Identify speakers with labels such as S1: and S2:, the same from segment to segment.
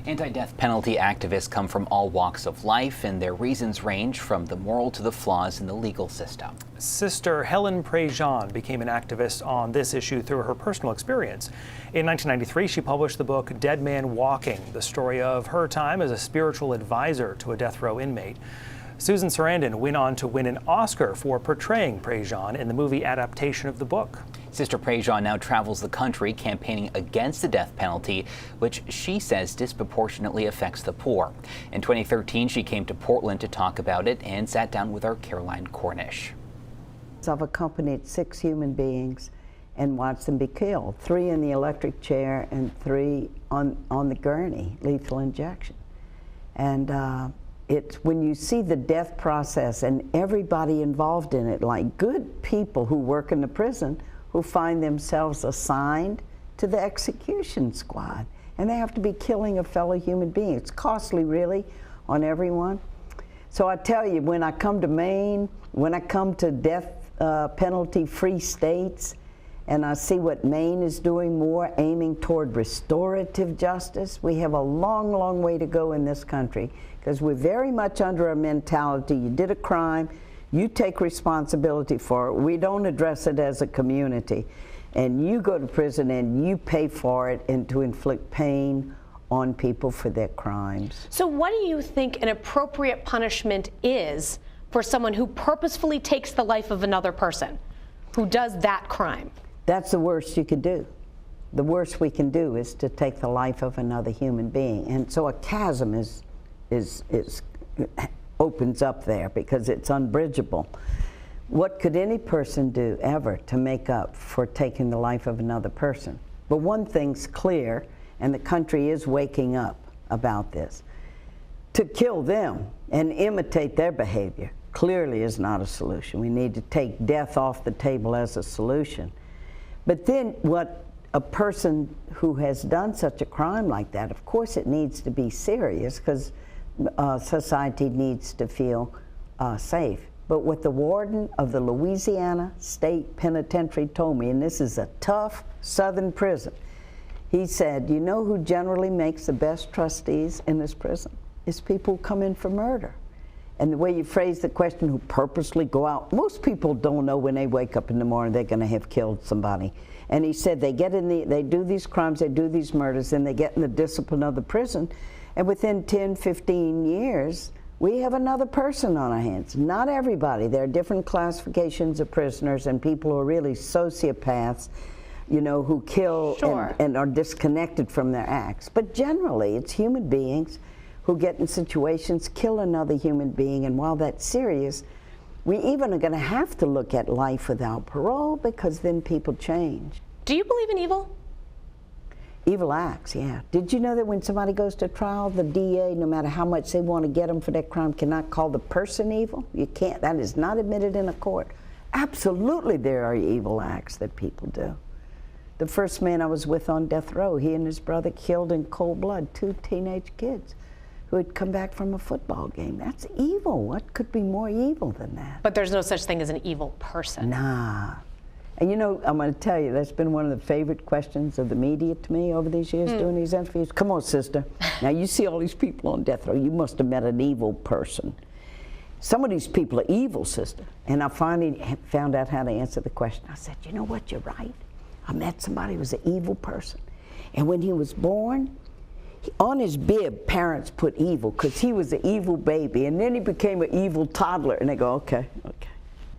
S1: Anti-death penalty activists come from all walks of life, and their reasons range from the moral to the flaws in the legal system.
S2: Sister Helen Prejean became an activist on this issue through her personal experience. In 1993, she published the book Dead Man Walking, the story of her time as a spiritual advisor to a death row inmate. Susan Sarandon went on to win an Oscar for portraying Prejean in the movie adaptation of the book.
S1: Sister Prejean now travels the country campaigning against the death penalty, which she says disproportionately affects the poor. In 2013, she came to Portland to talk about it and sat down with our Caroline Cornish.
S3: I've accompanied 6 human beings and watched them be killed, 3 in the electric chair and 3 on the gurney, lethal injection. And it's when you see the death process and everybody involved in it, like good people who work in the prison who find themselves assigned to the execution squad, and they have to be killing a fellow human being. It's costly, really, on everyone. So I tell you, when I come to Maine, when I come to death penalty-free states, and I see what Maine is doing more, aiming toward restorative justice, we have a long, long way to go in this country, because we're very much under a mentality, you did a crime, you take responsibility for it. We don't address it as a community. And you go to prison and you pay for it, and to inflict pain on people for their crimes.
S4: So what do you think an appropriate punishment is for someone who purposefully takes the life of another person, who does that crime? That's
S3: the worst you could do. The worst we can do is to take the life of another human being. And so a chasm opens up there because it's unbridgeable. What could any person do ever to make up for taking the life of another person? But one thing's clear, and the country is waking up about this. To kill them and imitate their behavior clearly is not a solution. We need to take death off the table as a solution. But then what a person who has done such a crime like that, of course it needs to be serious, because society needs to feel safe. But what the warden of the Louisiana State Penitentiary told me, and this is a tough southern prison, he said, you know who generally makes the best trustees in this prison? It's people who come in for murder. And the way you phrase the question, who purposely go out, most people don't know when they wake up in the morning they're going to have killed somebody. And he said they get in they do these crimes, they do these murders, and they get in the discipline of the prison. And within 10, 15 years, we have another person on our hands. Not everybody. There are different classifications of prisoners and people who are really sociopaths, you know, who kill and are disconnected from their acts. But generally, it's human beings who get in situations, kill another human being, and while that's serious, we even are going to have to look at life without parole, because then people change.
S4: Do you believe in evil?
S3: Evil acts, yeah. Did you know that when somebody goes to trial, the DA, no matter how much they want to get them for that crime, cannot call the person evil? You can't. That is not admitted in a court. Absolutely there are evil acts that people do. The first man I was with on death row, he and his brother killed in cold blood 2 teenage kids who had come back from a football game. That's evil. What could be more evil than that?
S4: But there's no such thing as an evil person.
S3: Nah. And you know, I'm going to tell you, that's been one of the favorite questions of the media to me over these years doing these interviews. Come on, sister. Now, you see all these people on death row. You must have met an evil person. Some of these people are evil, sister. And I finally found out how to answer the question. I said, you know what, you're right. I met somebody who was an evil person. And when he was born, on his bib, parents put evil, because he was an evil baby. And then he became an evil toddler. And they go, okay, okay.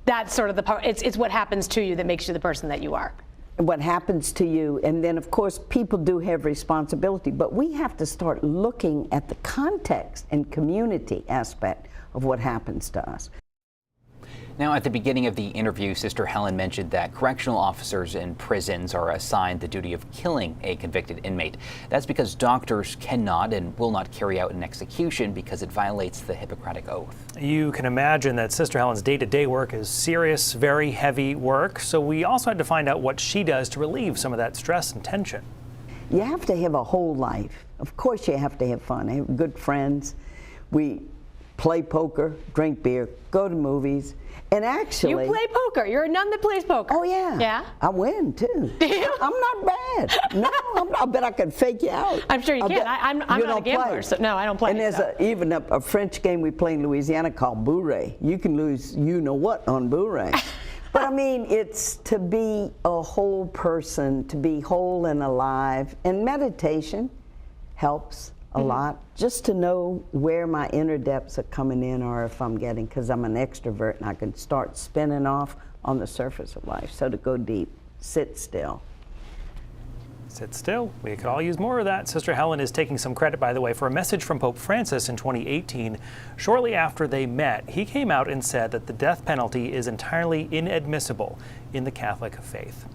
S4: That's sort of the part, it's what happens to you that makes you the person that you are.
S3: What happens to you, and then of course people do have responsibility, but we have to start looking at the context and community aspect of what happens to us.
S1: Now, at the beginning of the interview, Sister Helen mentioned that correctional officers in prisons are assigned the duty of killing a convicted inmate. That's because doctors cannot and will not carry out an execution because it violates the Hippocratic Oath.
S2: You can imagine that Sister Helen's day-to-day work is serious, very heavy work, so we also had to find out what she does to relieve some of that stress and tension.
S3: You have to have a whole life. Of course you have to have fun. I have good friends. play poker, drink beer, go to movies, and actually...
S4: You play poker. You're a nun that plays poker.
S3: Oh, yeah.
S4: Yeah?
S3: I win, too.
S4: Do you?
S3: I'm not bad. No, I bet I can fake you out.
S4: I'm sure you can. I'm not a gambler, so no, I don't play.
S3: And there's even a French game we play in Louisiana called bourrée. You can lose you-know-what on bourrée. But I mean, it's to be a whole person, to be whole and alive. And meditation helps a lot, just to know where my inner depths are coming in, or if I'm getting, because I'm an extrovert and I can start spinning off on the surface of life. So to go deep, sit still.
S2: Sit still. We could all use more of that. Sister Helen is taking some credit, by the way, for a message from Pope Francis in 2018. Shortly after they met, he came out and said that the death penalty is entirely inadmissible in the Catholic faith.